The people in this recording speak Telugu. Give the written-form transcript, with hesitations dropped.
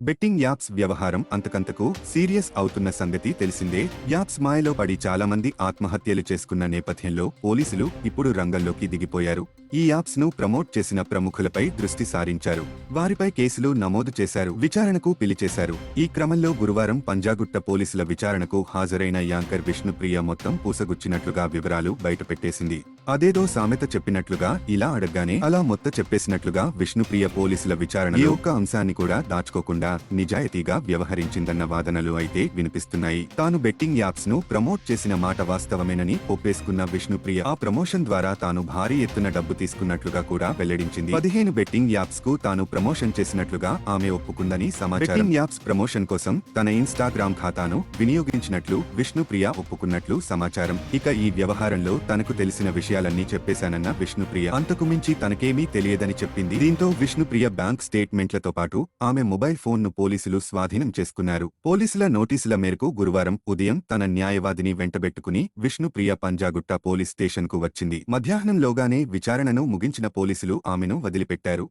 బెట్టింగ్ యాప్స్ వ్యవహారం అంతకంతకు సీరియస్ అవుతున్న సంగతి తెలిసిందే. యాప్స్ మాయలో పడి చాలా మంది ఆత్మహత్యలు చేసుకున్న నేపథ్యంలో పోలీసులు ఇప్పుడు రంగంలోకి దిగిపోయారు. ఈ యాప్స్ ను ప్రమోట్ చేసిన ప్రముఖులపై దృష్టి సారించారు. వారిపై కేసులు నమోదు చేశారు, విచారణకు పిలిచేశారు. ఈ క్రమంలో గురువారం పంజాగుట్ట పోలీసుల విచారణకు హాజరైన యాంకర్ విష్ణుప్రియ మొత్తం పూసగుచ్చినట్లుగా వివరాలు బయటపెట్టేసింది. అదేదో సామెత చెప్పినట్లుగా ఇలా అడగ్గానే అలా మొత్త చెప్పేసినట్లుగా విష్ణుప్రియ పోలీసుల విచారణలో ఒక్క అంశాన్ని కూడా దాచుకోకుండా నిజాయితీగా వ్యవహరించిందన్న వాదనలు అయితే వినిపిస్తున్నాయి. తాను బెట్టింగ్ యాప్స్ ను ప్రమోట్ చేసిన మాట వాస్తవమేనని ఒప్పేసుకున్న విష్ణుప్రియ ఆ ప్రమోషన్ ద్వారా తాను భారీ ఎత్తున డబ్బు తీసుకున్నట్లుగా కూడా వెల్లడించింది. 15 బెట్టింగ్ యాప్స్ కు తాను ప్రమోషన్ చేసినట్లుగా ఆమె ఒప్పుకుందని సమాచారం. బెట్టింగ్ యాప్స్ ప్రమోషన్ కోసం తన ఇన్స్టాగ్రామ్ ఖాతాను వినియోగించినట్లు విష్ణుప్రియ ఒప్పుకున్నట్లు సమాచారం. ఇక ఈ వ్యవహారంలో తనకు తెలిసిన విషయాలన్నీ చెప్పేశానన్న విష్ణుప్రియ అంతకు మించి తనకేమీ తెలియదని చెప్పింది. దీంతో విష్ణుప్రియ బ్యాంక్ స్టేట్మెంట్లతో పాటు ఆమె మొబైల్ ఫోన్ ను పోలీసులు స్వాధీనం చేసుకున్నారు. పోలీసుల నోటీసుల మేరకు గురువారం ఉదయం తన న్యాయవాదిని వెంటబెట్టుకుని విష్ణుప్రియ పంజాగుట్ట పోలీస్ స్టేషన్ కు వచ్చింది. మధ్యాహ్నంలోగానే విచారణను ముగించిన పోలీసులు ఆమెను వదిలిపెట్టారు.